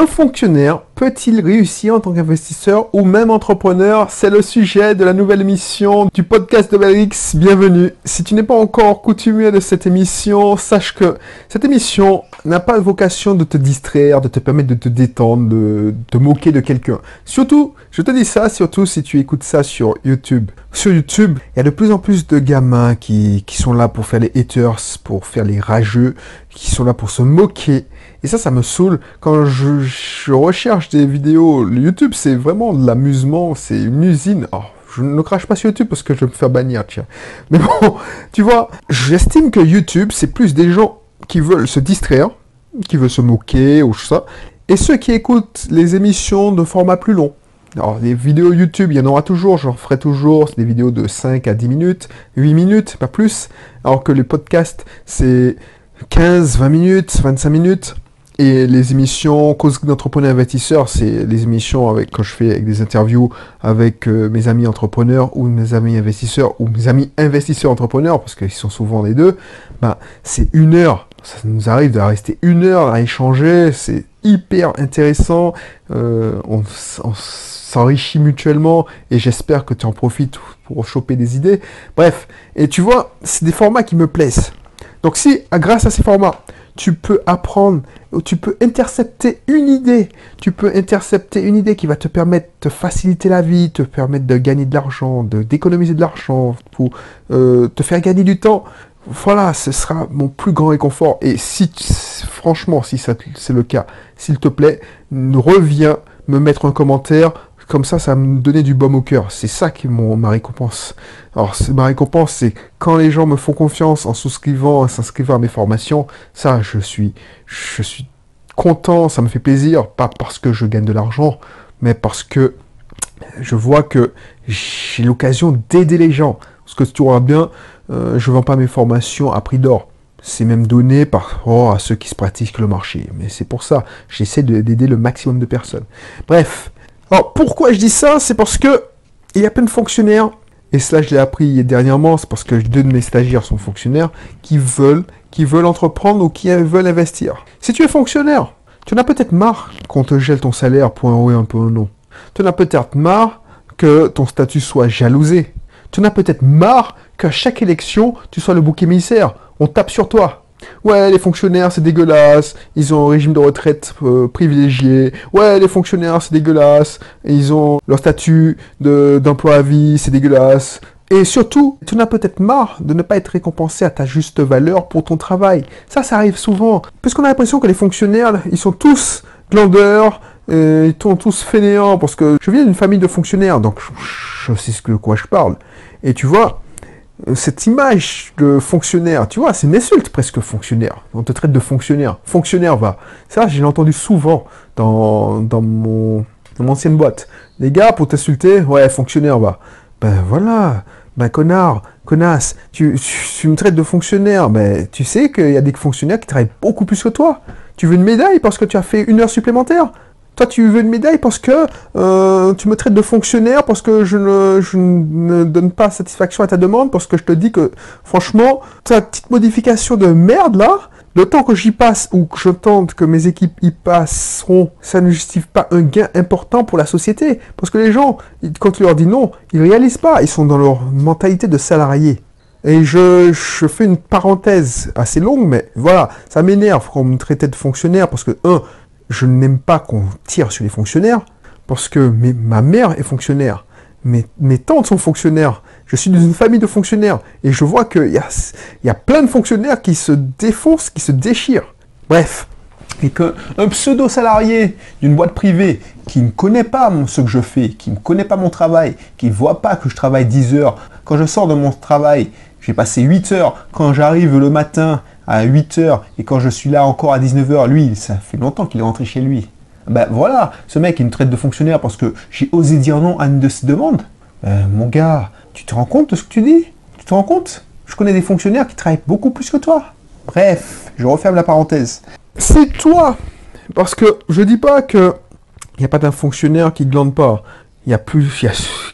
Un fonctionnaire peut-il réussir en tant qu'investisseur ou même entrepreneur? C'est le sujet de la nouvelle émission du podcast de Belrix. Bienvenue. Si tu n'es pas encore coutumier de cette émission, sache que cette émission n'a pas vocation de te distraire, de te permettre de te détendre, de te moquer de quelqu'un. Surtout, je te dis ça, surtout si tu écoutes ça sur YouTube. Sur YouTube, il y a de plus en plus de gamins qui sont là pour faire les haters, pour faire les rageux, qui sont là pour se moquer. Et ça me saoule. Quand je recherche des vidéos, YouTube, c'est vraiment de l'amusement, c'est une usine. Oh, je ne crache pas sur YouTube parce que je vais me faire bannir, tiens. Mais bon, tu vois, j'estime que YouTube, c'est plus des gens qui veulent se distraire, qui veulent se moquer ou tout ça, et ceux qui écoutent les émissions de format plus long. Alors, les vidéos YouTube, il y en aura toujours, j'en ferai toujours, c'est des vidéos de 5 à 10 minutes, 8 minutes, pas plus, alors que les podcasts, c'est 15, 20 minutes, 25 minutes. Et les émissions Cause d'entrepreneurs investisseurs, c'est les émissions quand je fais avec des interviews avec mes amis entrepreneurs ou mes amis investisseurs ou mes amis investisseurs entrepreneurs, parce qu'ils sont souvent les deux, c'est 1 heure. Ça nous arrive de rester 1 heure à échanger, c'est hyper intéressant, on s'enrichit mutuellement et j'espère que tu en profites pour choper des idées. Bref, et tu vois, c'est des formats qui me plaisent. Donc si, grâce à ces formats, tu peux apprendre, tu peux intercepter une idée. Tu peux intercepter une idée qui va te permettre de faciliter la vie, te permettre de gagner de l'argent, d'économiser de l'argent, pour te faire gagner du temps. Voilà, ce sera mon plus grand réconfort. Et franchement, si c'est le cas, s'il te plaît, reviens me mettre un commentaire. Comme ça va me donner du baume au cœur. C'est ça qui est ma récompense. Alors, ma récompense, c'est quand les gens me font confiance en souscrivant, en s'inscrivant à mes formations. Ça, je suis content, ça me fait plaisir. Pas parce que je gagne de l'argent, mais parce que je vois que j'ai l'occasion d'aider les gens. Parce que tu vois bien, je ne vends pas mes formations à prix d'or. C'est même donné à ceux qui se pratiquent le marché. Mais c'est pour ça, j'essaie d'aider le maximum de personnes. Bref. Alors, pourquoi je dis ça? C'est parce que il y a plein de fonctionnaires, et cela je l'ai appris dernièrement, c'est parce que 2 de mes stagiaires sont fonctionnaires, qui veulent entreprendre ou qui veulent investir. Si tu es fonctionnaire, tu en as peut-être marre qu'on te gèle ton salaire pour un oui, un peu un non. Tu en as peut-être marre que ton statut soit jalousé. Tu en as peut-être marre qu'à chaque élection, tu sois le bouc émissaire. On tape sur toi. Ouais, les fonctionnaires, c'est dégueulasse. Ils ont un régime de retraite privilégié. Ouais, les fonctionnaires, c'est dégueulasse. Ils ont leur statut d'emploi à vie, c'est dégueulasse. Et surtout, tu en as peut-être marre de ne pas être récompensé à ta juste valeur pour ton travail. Ça arrive souvent. Puisqu'on a l'impression que les fonctionnaires, ils sont tous glandeurs, ils sont tous fainéants. Parce que je viens d'une famille de fonctionnaires, donc je sais de quoi je parle. Et tu vois, cette image de fonctionnaire, tu vois, c'est une insulte presque, fonctionnaire. On te traite de fonctionnaire. Fonctionnaire, va. Ça, j'ai entendu souvent dans mon ancienne boîte. Les gars, pour t'insulter, ouais, fonctionnaire, va. Ben voilà, ben connard, connasse, tu me traites de fonctionnaire. Ben tu sais qu'il y a des fonctionnaires qui travaillent beaucoup plus que toi. Tu veux une médaille parce que tu as fait 1 heure supplémentaire? Toi, tu veux une médaille parce que tu me traites de fonctionnaire, parce que je ne donne pas satisfaction à ta demande, parce que je te dis que, franchement, ta petite modification de merde, là, le temps que j'y passe ou que je tente que mes équipes y passeront, ça ne justifie pas un gain important pour la société. Parce que les gens, quand tu leur dis non, ils réalisent pas. Ils sont dans leur mentalité de salarié. Et je fais une parenthèse assez longue, mais voilà, ça m'énerve qu'on me traitait de fonctionnaire, parce que, je n'aime pas qu'on tire sur les fonctionnaires, parce que ma mère est fonctionnaire, mes tantes sont fonctionnaires, je suis dans une famille de fonctionnaires, et je vois qu'il y a plein de fonctionnaires qui se défoncent, qui se déchirent. Bref, et qu'un pseudo-salarié d'une boîte privée qui ne connaît pas ce que je fais, qui ne connaît pas mon travail, qui ne voit pas que je travaille 10 heures, quand je sors de mon travail, j'ai passé 8 heures, quand j'arrive le matin à 8 heures, et quand je suis là encore à 19 heures, lui, ça fait longtemps qu'il est rentré chez lui. Ben voilà, ce mec, il me traite de fonctionnaire parce que j'ai osé dire non à une de ses demandes. Mon gars, tu te rends compte de ce que tu dis? Tu te rends compte? Je connais des fonctionnaires qui travaillent beaucoup plus que toi. Bref, je referme la parenthèse. C'est toi, parce que je dis pas que il n'y a pas d'un fonctionnaire qui glande pas.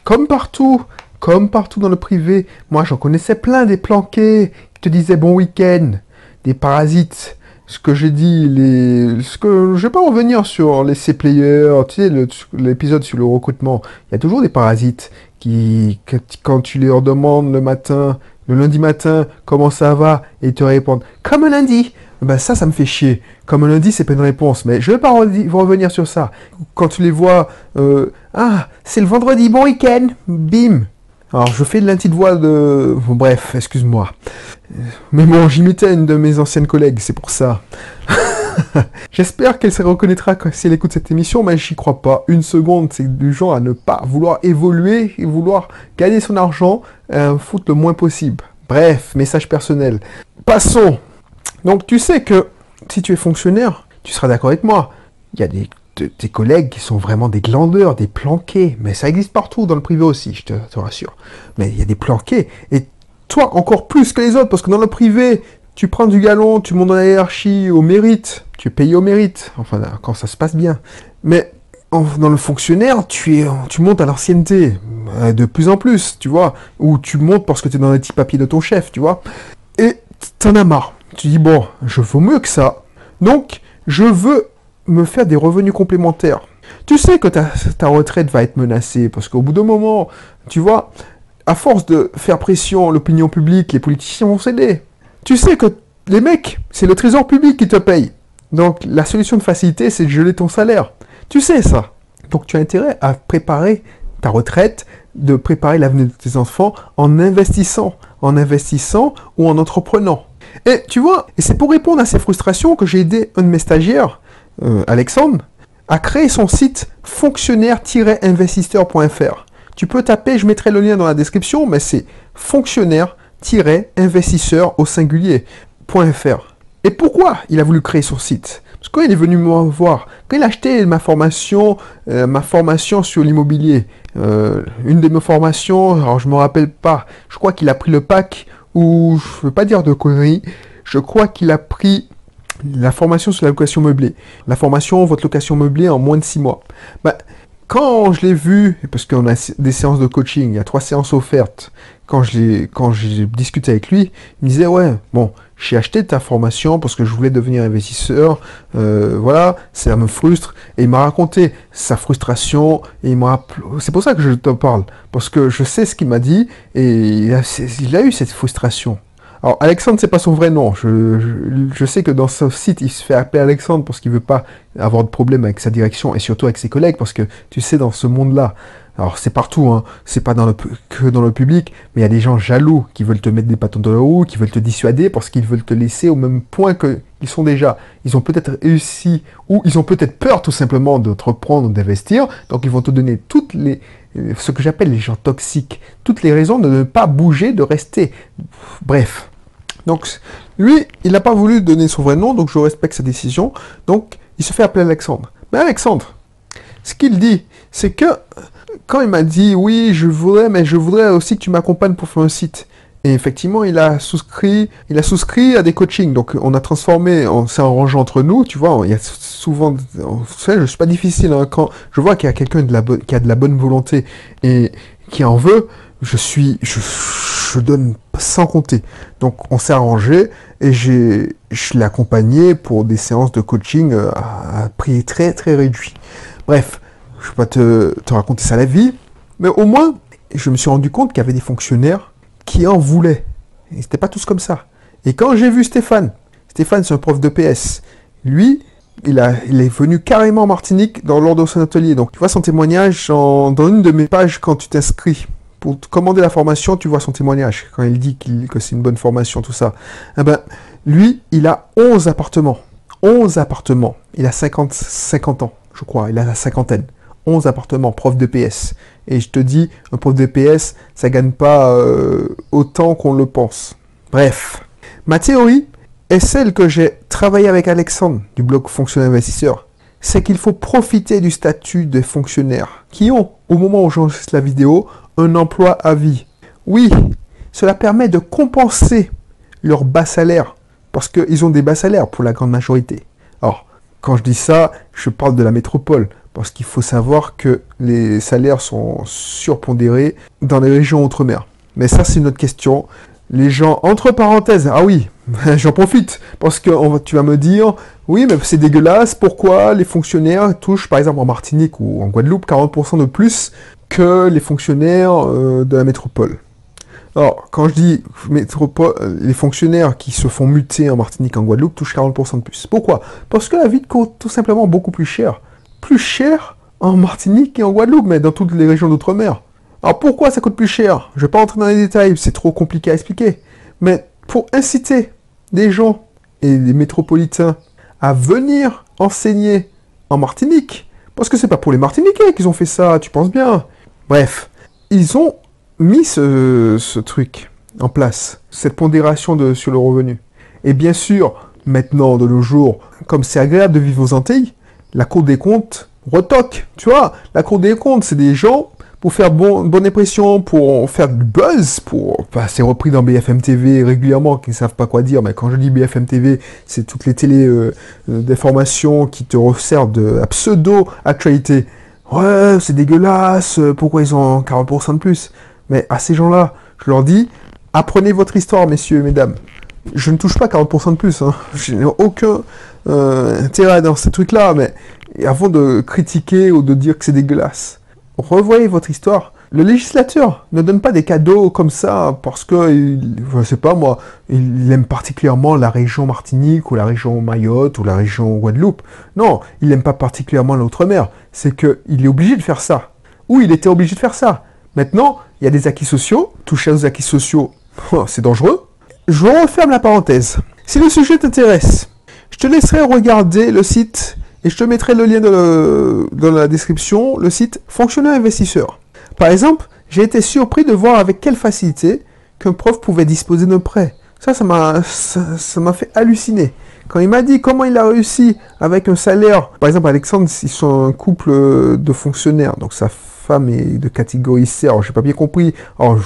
Comme partout dans le privé. Moi, j'en connaissais plein des planqués qui te disaient bon week-end. Des parasites, ce que j'ai dit, je vais pas revenir sur les C-players, tu sais, l'épisode sur le recrutement. Il y a toujours des parasites quand tu leur demandes le lundi matin, comment ça va, et ils te répondent, comme un lundi. Ben ça me fait chier. Comme un lundi, c'est pas une réponse, mais je vais pas revenir sur ça. Quand tu les vois, c'est le vendredi, bon week-end, bim. Alors, je fais la petite voix de... Bon, bref, excuse-moi. Mais bon, j'imitais une de mes anciennes collègues, c'est pour ça. J'espère qu'elle se reconnaîtra si elle écoute cette émission, mais j'y crois pas. Une seconde, c'est du genre à ne pas vouloir évoluer et vouloir gagner son argent, foutre le moins possible. Bref, message personnel. Passons. Donc, tu sais que si tu es fonctionnaire, tu seras d'accord avec moi. Il y a tes collègues qui sont vraiment des glandeurs, des planqués. Mais ça existe partout, dans le privé aussi, je te rassure. Mais il y a des planqués. Et toi, encore plus que les autres, parce que dans le privé, tu prends du galon, tu montes dans la hiérarchie au mérite. Tu es payé au mérite. Enfin, quand ça se passe bien. Mais dans le fonctionnaire, tu montes à l'ancienneté. De plus en plus, tu vois. Ou tu montes parce que tu es dans les petits papiers de ton chef, tu vois. Et t'en as marre. Tu dis, bon, je vaux mieux que ça. Donc, je veux me faire des revenus complémentaires. Tu sais que ta retraite va être menacée, parce qu'au bout d'un moment, tu vois, à force de faire pression, l'opinion publique, les politiciens vont céder. Tu sais que les mecs, c'est le trésor public qui te paye. Donc, la solution de facilité, c'est de geler ton salaire. Tu sais ça. Donc, tu as intérêt à préparer ta retraite, de préparer l'avenir de tes enfants en investissant ou en entreprenant. Et tu vois, et c'est pour répondre à ces frustrations que j'ai aidé un de mes stagiaires, Alexandre, a créé son site fonctionnaire-investisseur.fr. Tu peux taper, je mettrai le lien dans la description, mais c'est fonctionnaire-investisseur au singulier.fr. Et pourquoi il a voulu créer son site? Parce que quand il est venu me voir, quand il a acheté ma formation sur l'immobilier, une de mes formations, alors je me rappelle pas, je crois qu'il a pris le pack, ou je veux pas dire de conneries, je crois qu'il a pris la formation sur la location meublée. La formation, votre location meublée en moins de 6 mois. Quand je l'ai vu, parce qu'on a des séances de coaching, il y a 3 séances offertes, quand j'ai discuté avec lui, il me disait, ouais, bon, j'ai acheté ta formation parce que je voulais devenir investisseur, voilà, ça me frustre, et il m'a raconté sa frustration, et c'est pour ça que je te parle, parce que je sais ce qu'il m'a dit, et il a eu cette frustration. Alors, Alexandre, c'est pas son vrai nom. Je sais que dans ce site, il se fait appeler Alexandre parce qu'il veut pas avoir de problème avec sa direction et surtout avec ses collègues parce que, tu sais, dans ce monde-là, alors c'est partout, hein, c'est pas que dans le public, mais il y a des gens jaloux qui veulent te mettre des bâtons dans la roue, qui veulent te dissuader parce qu'ils veulent te laisser au même point qu'ils sont déjà. Ils ont peut-être réussi ou ils ont peut-être peur tout simplement d'entreprendre ou d'investir, donc ils vont te donner ce que j'appelle les gens toxiques, toutes les raisons de ne pas bouger, de rester. Bref. Donc, lui, il n'a pas voulu donner son vrai nom, donc je respecte sa décision. Donc, il se fait appeler Alexandre. Mais Alexandre, ce qu'il dit, c'est que quand il m'a dit, oui, je voudrais aussi que tu m'accompagnes pour faire un site. Et effectivement, il a souscrit à des coachings. Donc, on a transformé, on s'est arrangé entre nous, tu vois. Il y a souvent, je suis pas difficile, hein, quand je vois qu'il y a quelqu'un qui a de la bonne volonté et qui en veut, je donne sans compter. Donc, on s'est arrangé et je l'ai accompagné pour des séances de coaching à prix très, très réduit. Bref, je vais pas te raconter ça la vie, mais au moins, je me suis rendu compte qu'il y avait des fonctionnaires qui en voulaient. Et c'était pas tous comme ça. Et quand j'ai vu Stéphane, c'est un prof de PS, lui, il est venu carrément en Martinique lors de son atelier. Donc, tu vois son témoignage dans une de mes pages quand tu t'inscris. Pour te commander la formation, tu vois son témoignage. Quand il dit que c'est une bonne formation, tout ça. Eh ben, lui, il a 11 appartements. 11 appartements. Il a 50 ans, je crois. Il a la cinquantaine. 11 appartements, prof de PS. Et je te dis, un prof de PS, ça gagne pas autant qu'on le pense. Bref. Ma théorie est celle que j'ai travaillé avec Alexandre du blog Fonctionnaire Investisseur. C'est qu'il faut profiter du statut des fonctionnaires qui ont, au moment où j'enregistre la vidéo, un emploi à vie. Oui, cela permet de compenser leur bas salaire. Parce qu'ils ont des bas salaires pour la grande majorité. Alors, quand je dis ça, je parle de la métropole. Parce qu'il faut savoir que les salaires sont surpondérés dans les régions outre-mer. Mais ça, c'est une autre question. Les gens, entre parenthèses, ah oui, J'en profite, parce que tu vas me dire, oui, mais c'est dégueulasse, pourquoi les fonctionnaires touchent, par exemple en Martinique ou en Guadeloupe, 40% de plus que les fonctionnaires de la métropole. Alors, quand je dis métropole, les fonctionnaires qui se font muter en Martinique et en Guadeloupe touchent 40% de plus. Pourquoi? Parce que la vie coûte tout simplement beaucoup plus cher. Plus cher en Martinique et en Guadeloupe, mais dans toutes les régions d'outre-mer. Alors pourquoi ça coûte plus cher? Je ne vais pas entrer dans les détails, c'est trop compliqué à expliquer. Mais pour inciter des gens et des métropolitains à venir enseigner en Martinique, parce que c'est pas pour les Martiniquais qu'ils ont fait ça, tu penses bien. Bref, ils ont mis ce truc en place, cette pondération sur le revenu. Et bien sûr, maintenant, de nos jours, comme c'est agréable de vivre aux Antilles, la Cour des comptes retoque. Tu vois, la Cour des comptes, c'est des gens pour faire bonne impression, pour faire du buzz, c'est repris dans BFM TV régulièrement, qui ne savent pas quoi dire, mais quand je dis BFM TV, c'est toutes les télés d'information qui te resservent de la pseudo-actualité. Ouais, c'est dégueulasse, pourquoi ils ont 40% de plus? Mais à ces gens-là, je leur dis, apprenez votre histoire, messieurs et mesdames. Je ne touche pas 40% de plus, hein. Je n'ai aucun intérêt dans ces trucs-là, mais avant de critiquer ou de dire que c'est dégueulasse, revoyez votre histoire. Le législateur ne donne pas des cadeaux comme ça parce que, je sais pas moi, il aime particulièrement la région Martinique ou la région Mayotte ou la région Guadeloupe. Non, il n'aime pas particulièrement l'outre-mer. C'est qu'il est obligé de faire ça. Ou il était obligé de faire ça. Maintenant, il y a des acquis sociaux. Toucher aux acquis sociaux, c'est dangereux. Je referme la parenthèse. Si le sujet t'intéresse, je te laisserai regarder le site et je te mettrai le lien dans la description, le site Fonctionnaire Investisseur. Par exemple, j'ai été surpris de voir avec quelle facilité qu'un prof pouvait disposer d'un prêt. Ça m'a fait halluciner. Quand il m'a dit comment il a réussi avec un salaire, par exemple Alexandre, ils sont un couple de fonctionnaires, donc sa femme est de catégorie C, alors j'ai pas bien compris, alors,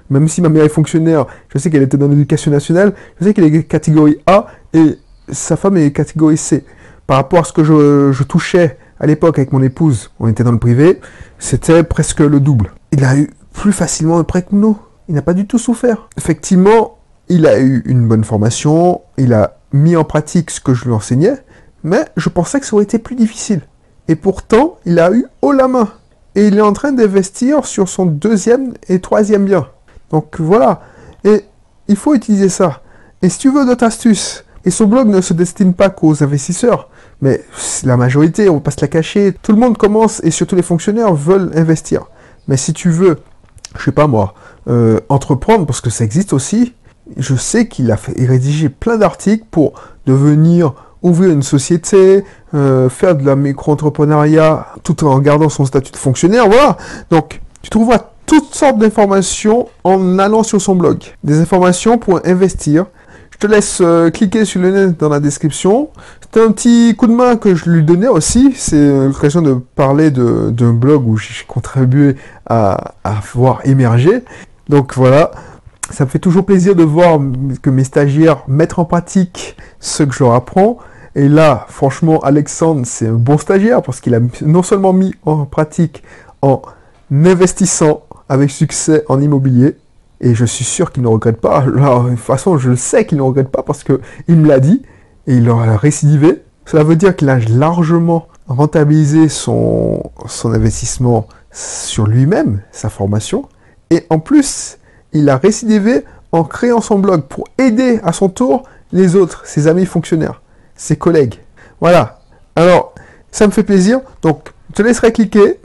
même si ma mère est fonctionnaire, je sais qu'elle était dans l'éducation nationale, je sais qu'elle est catégorie A et sa femme est catégorie C. Par rapport à ce que je touchais à l'époque avec mon épouse, on était dans le privé, c'était presque le double. Il a eu plus facilement un prêt que nous. Il n'a pas du tout souffert. Effectivement, il a eu une bonne formation, il a mis en pratique ce que je lui enseignais, mais je pensais que ça aurait été plus difficile. Et pourtant, il a eu haut la main. Et il est en train d'investir sur son 2e et 3e bien. Donc voilà. Et il faut utiliser ça. Et si tu veux d'autres astuces, et son blog ne se destine pas qu'aux investisseurs, mais la majorité, on ne va pas se la cacher, tout le monde commence, et surtout les fonctionnaires veulent investir. Mais si tu veux, je sais pas moi, entreprendre, parce que ça existe aussi, je sais qu'il a rédigé plein d'articles pour devenir, ouvrir une société, faire de la micro-entrepreneuriat, tout en gardant son statut de fonctionnaire, voilà. Donc, tu trouveras toutes sortes d'informations en allant sur son blog. Des informations pour investir. Je te laisse cliquer sur le lien dans la description. C'était un petit coup de main que je lui donnais aussi. C'est l'occasion de parler d'un blog où j'ai contribué à voir émerger. Donc voilà, ça me fait toujours plaisir de voir que mes stagiaires mettent en pratique ce que je leur apprends. Et là, franchement, Alexandre, c'est un bon stagiaire parce qu'il a non seulement mis en pratique en investissant avec succès en immobilier, et je suis sûr qu'il ne regrette pas. Alors, de toute façon, je le sais qu'il ne regrette pas parce qu'il me l'a dit et il a récidivé. Cela veut dire qu'il a largement rentabilisé son investissement sur lui-même, sa formation. Et en plus, il a récidivé en créant son blog pour aider à son tour les autres, ses amis fonctionnaires, ses collègues. Voilà. Alors, ça me fait plaisir. Donc, je te laisserai cliquer.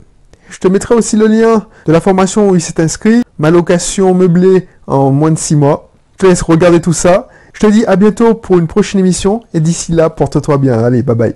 Je te mettrai aussi le lien de la formation où il s'est inscrit, ma location meublée en moins de 6 mois. Je te laisse regarder tout ça. Je te dis à bientôt pour une prochaine émission et d'ici là, porte-toi bien. Allez, bye bye.